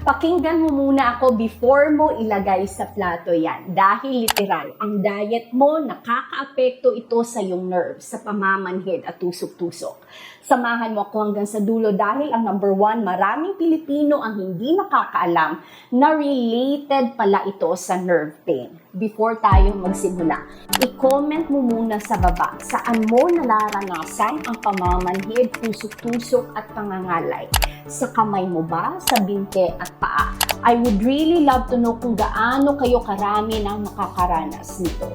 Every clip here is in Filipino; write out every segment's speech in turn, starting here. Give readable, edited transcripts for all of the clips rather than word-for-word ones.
Pakinggan mo muna ako before mo ilagay sa plato yan. Dahil literal, ang diet mo, nakakaapekto ito sa iyong nerves, sa pamamanhid at tusok-tusok. Samahan mo ako hanggang sa dulo dahil ang number 1, maraming Pilipino ang hindi nakakaalam na related pala ito sa nerve pain. Before tayo magsimula, i-comment mo muna sa baba saan mo nararanasan ang pamamanhid, tusok-tusok at pangangalay. Sa kamay mo ba, sa binte at paa? I would really love to know kung gaano kayo karami nang nakakaranas nito.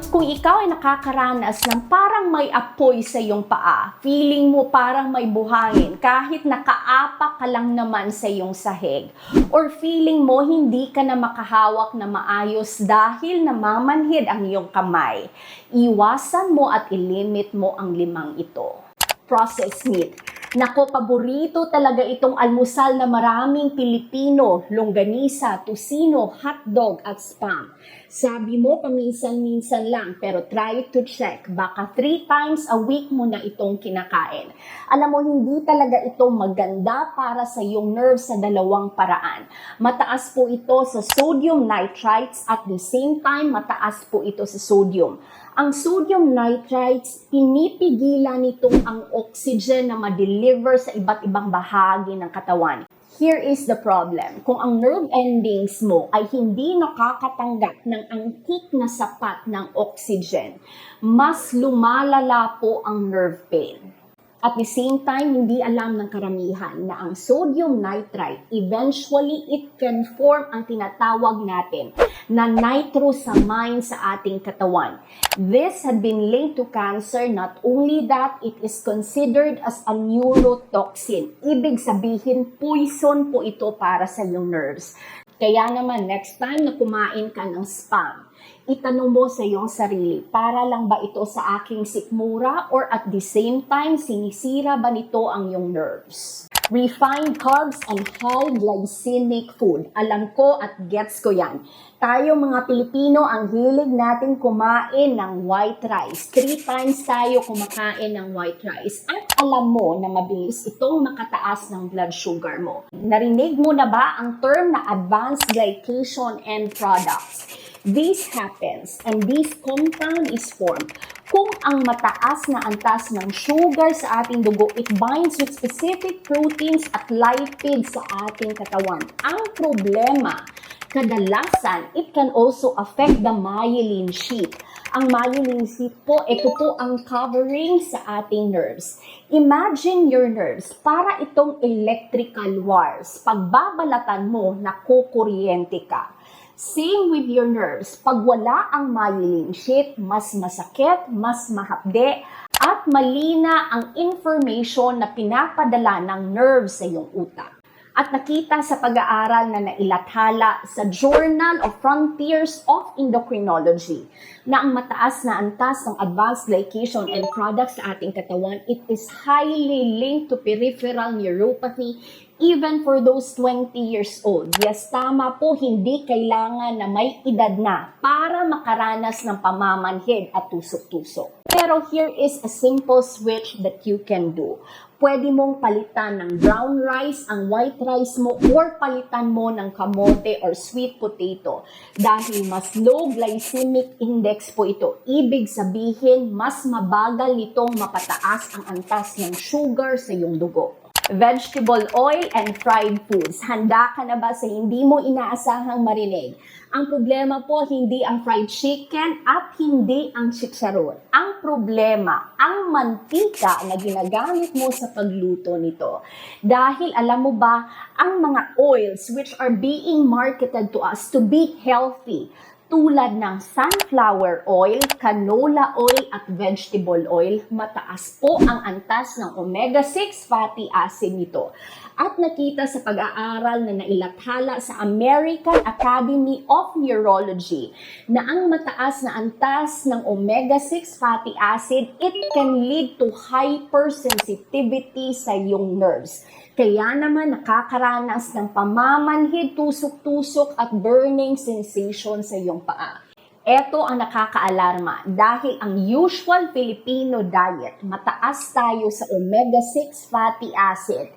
Kung ikaw ay nakakaranas ng parang may apoy sa iyong paa, feeling mo parang may buhangin kahit nakaapak ka lang naman sa iyong sahig, or feeling mo hindi ka na makahawak na maayos dahil namamanhid ang iyong kamay, iwasan mo at ilimit mo ang 5 ito. Processed meat. Nako, paborito talaga itong almusal na maraming Pilipino, longganisa, tocino, hotdog at spam. Sabi mo, paminsan-minsan lang, pero try to check. Baka 3 times a week mo na itong kinakain. Alam mo, hindi talaga ito maganda para sa iyong nerves sa 2 paraan. Mataas po ito sa sodium nitrites at the same time, mataas po ito sa sodium. Ang sodium nitrites, pinipigilan nitong ang oxygen na ma-deliver sa iba't ibang bahagi ng katawan. Here is the problem. Kung ang nerve endings mo ay hindi nakakatanggap ng angkik na sapat ng oxygen, mas lumalala po ang nerve pain. At the same time, hindi alam ng karamihan na ang sodium nitrite, eventually it can form ang tinatawag natin na nitrosamine sa ating katawan. This had been linked to cancer. Not only that, it is considered as a neurotoxin. Ibig sabihin, poison po ito para sa iyong nerves. Kaya naman, next time na kumain ka ng spam, itanong mo sa iyong sarili, para lang ba ito sa aking sikmura or at the same time, sinisira ba nito ang iyong nerves? Refined carbs and high glycemic food. Alam ko at gets ko yan. Tayo mga Pilipino, ang hilig natin kumain ng white rice. 3 times tayo kumakain ng white rice. At alam mo na mabilis itong makataas ng blood sugar mo. Narinig mo na ba ang term na advanced glycation end products? This happens and this compound is formed kung ang mataas na antas ng sugar sa ating dugo, it binds with specific proteins at lipids sa ating katawan. Ang problema, kadalasan, it can also affect the myelin sheath. Ang myelin sheath po, ito po ang covering sa ating nerves. Imagine your nerves, para itong electrical wires. Pagbabalatan mo, nakukuryente ka. Same with your nerves. Pag wala ang myelin sheath, mas masakit, mas mahapde, at malina ang information na pinapadala ng nerves sa iyong utak. At nakita sa pag-aaral na nailathala sa Journal of Frontiers of Endocrinology na ang mataas na antas ng advanced glycation end products sa ating katawan, it is highly linked to peripheral neuropathy even for those 20 years old. Yes, tama po, hindi kailangan na may edad na para makaranas ng pamamanhid at tusok-tusok. Pero here is a simple switch that you can do. Pwede mong palitan ng brown rice ang white rice mo or palitan mo ng kamote or sweet potato dahil mas low glycemic index po ito. Ibig sabihin, mas mabagal nitong mapataas ang antas ng sugar sa iyong dugo. Vegetable oil and fried foods. Handa ka na ba sa hindi mo inaasahang marinig? Ang problema po, hindi ang fried chicken at hindi ang chicharon. Ang problema, ang mantika na ginagamit mo sa pagluto nito. Dahil alam mo ba, ang mga oils which are being marketed to us to be healthy, tulad ng sunflower oil, canola oil at vegetable oil, mataas po ang antas ng omega-6 fatty acid nito. At nakita sa pag-aaral na nailathala sa American Academy of Neurology na ang mataas na antas ng omega-6 fatty acid, it can lead to hypersensitivity sa iyong nerves. Kaya naman nakakaranas ng pamamanhid, tusok-tusok at burning sensation sa iyong paa. Ito ang nakakaalarma dahil ang usual Filipino diet, mataas tayo sa omega-6 fatty acid.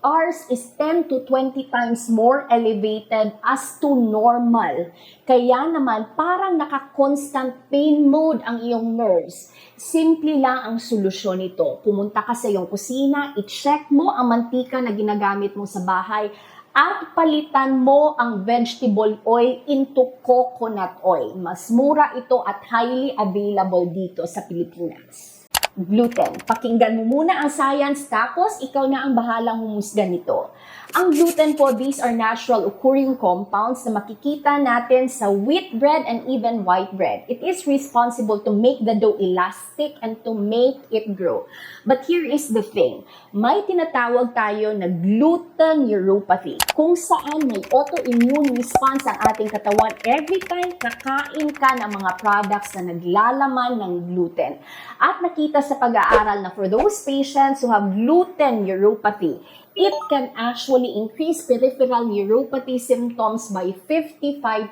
Ours is 10 to 20 times more elevated as to normal. Kaya naman parang naka-constant pain mode ang iyong nerves. Simple lang ang solusyon nito. Pumunta ka sa iyong kusina, i-check mo ang mantika na ginagamit mo sa bahay at palitan mo ang vegetable oil into coconut oil. Mas mura ito at highly available dito sa Pilipinas. Gluten. Pakinggan mo muna ang science tapos ikaw na ang bahalang humusga nito. Ang gluten po, these are natural occurring compounds na makikita natin sa wheat bread and even white bread. It is responsible to make the dough elastic and to make it grow. But here is the thing. May tinatawag tayo na gluten neuropathy kung saan may autoimmune response ang ating katawan every time kakain ka ng mga products na naglalaman ng gluten. At nakita sa pag-aaral na for those patients who have gluten neuropathy, it can actually increase peripheral neuropathy symptoms by 55%.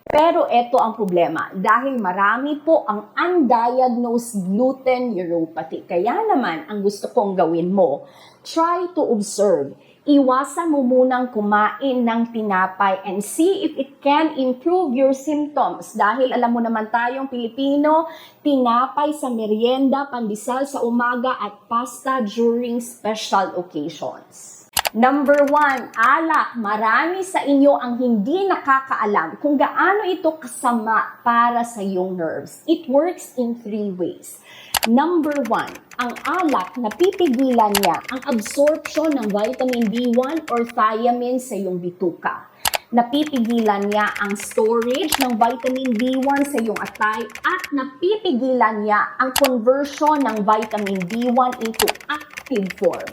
Pero ito ang problema, dahil marami po ang undiagnosed gluten neuropathy. Kaya naman, ang gusto kong gawin mo, try to observe. Iwasan mo munang kumain ng tinapay and see if it can improve your symptoms. Dahil alam mo naman tayong Pilipino, tinapay sa merienda, pandesal sa umaga at pasta during special occasions. Number 1, alak. Marami sa inyo ang hindi nakakaalam kung gaano ito kasama para sa iyong nerves. It works in 3 ways. Number 1, ang alak, napipigilan niya ang absorption ng vitamin B1 or thiamine sa iyong bituka. Napipigilan niya ang storage ng vitamin B1 sa iyong atay at napipigilan niya ang conversion ng vitamin B1 into active form.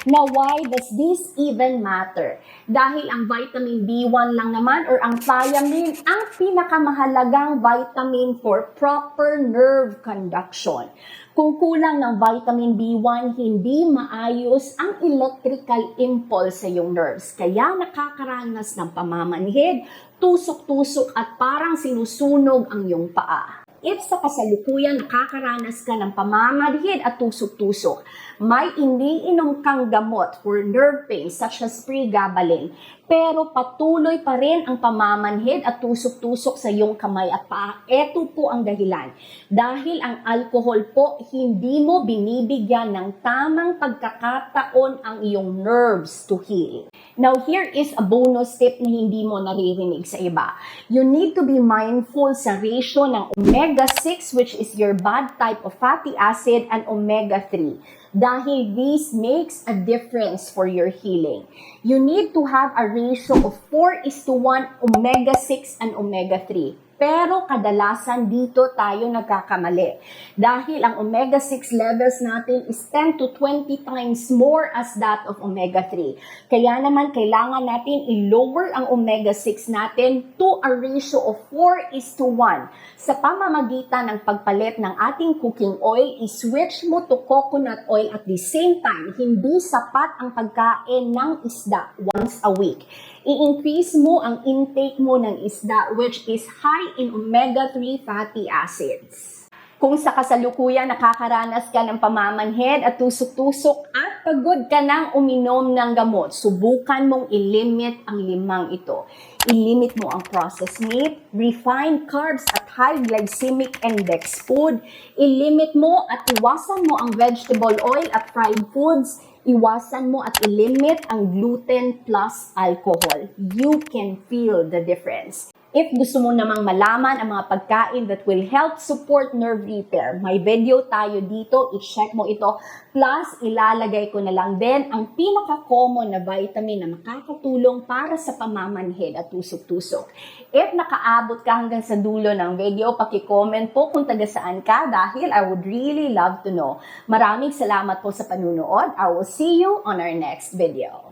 Now, why does this even matter? Dahil ang vitamin B1 lang naman or ang thiamine ang pinakamahalagang vitamin for proper nerve conduction. Kung kulang ng vitamin B1, hindi maayos ang electrical impulse sa iyong nerves. Kaya nakakaranas ng pamamanhid, tusok-tusok at parang sinusunog ang iyong paa. If sa kasalukuyan nakakaranas ka ng pamamanhid at tusok-tusok, may iniinom kang gamot for nerve pain such as pregabalin, pero patuloy pa rin ang pamamanhid at tusok-tusok sa iyong kamay at paa. Ito po ang dahilan. Dahil ang alcohol po, hindi mo binibigyan ng tamang pagkakataon ang iyong nerves to heal. Now, here is a bonus tip na hindi mo naririnig sa iba. You need to be mindful sa ratio ng omega-6, which is your bad type of fatty acid, and omega-3. Dahil this makes a difference for your healing. You need to have a ratio of 4:1 omega-6 and omega-3. Pero kadalasan dito tayo nagkakamali. Dahil ang omega-6 levels natin is 10 to 20 times more as that of omega-3. Kaya naman kailangan natin i-lower ang omega-6 natin to a ratio of 4:1. Sa pamamagitan ng pagpalit ng ating cooking oil, i-switch mo to coconut oil at the same time. Hindi sapat ang pagkain ng isda once a week. I-increase mo ang intake mo ng isda which is high in omega-3 fatty acids. Kung sa kasalukuyan nakakaranas ka ng pamamanhid at tusok-tusok at pagod ka nang uminom ng gamot, subukan mong ilimit ang 5 ito. Ilimit mo ang processed meat, refined carbs at high glycemic index food. Ilimit mo at iwasan mo ang vegetable oil at fried foods. Iwasan mo at ilimit ang gluten plus alcohol. You can feel the difference. If gusto mo namang malaman ang mga pagkain that will help support nerve repair, may video tayo dito, i-check mo ito. Plus, ilalagay ko na lang din ang pinaka-common na vitamin na makakatulong para sa pamamanhid at tusok-tusok. If nakaabot ka hanggang sa dulo ng video, paki-comment po kung taga saan ka dahil I would really love to know. Maraming salamat po sa panunood. I will see you on our next video.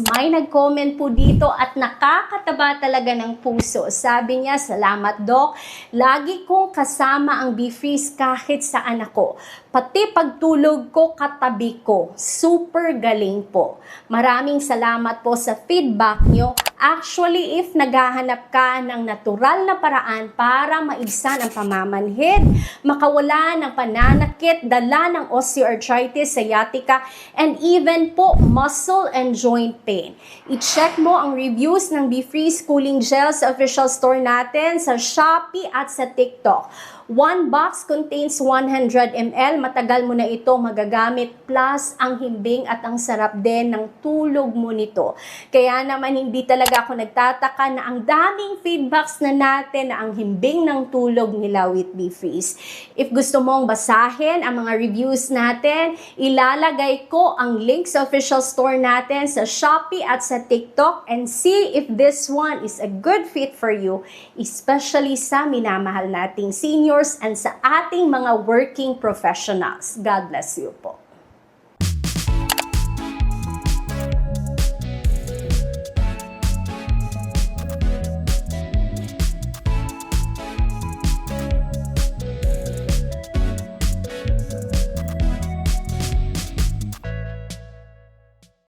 May nag-comment po dito at nakakataba talaga ng puso. Sabi niya, salamat Doc. Lagi kong kasama ang Beefreeze kahit saan ako. Pati pagtulog ko, katabi ko. Super galing po. Maraming salamat po sa feedback nyo Actually, if naghahanap ka ng natural na paraan para maibsan ang pamamanhid, makawala ng pananakit, dala ng osteoarthritis, sciatica, and even po muscle and joint pain. I-check mo ang reviews ng BeFreeze Cooling Gel sa official store natin sa Shopee at sa TikTok. One box contains 100 ml. Matagal mo na ito magagamit. Plus, ang himbing at ang sarap din ng tulog mo nito. Kaya naman hindi talaga ako nagtataka na ang daming feedbacks na natin na ang himbing ng tulog nila with BeFreeze. If gusto mong basahin ang mga reviews natin, ilalagay ko ang link sa official store natin sa Shopee at sa TikTok and see if this one is a good fit for you, especially sa minamahal nating seniors and sa ating mga working professionals. God bless you po.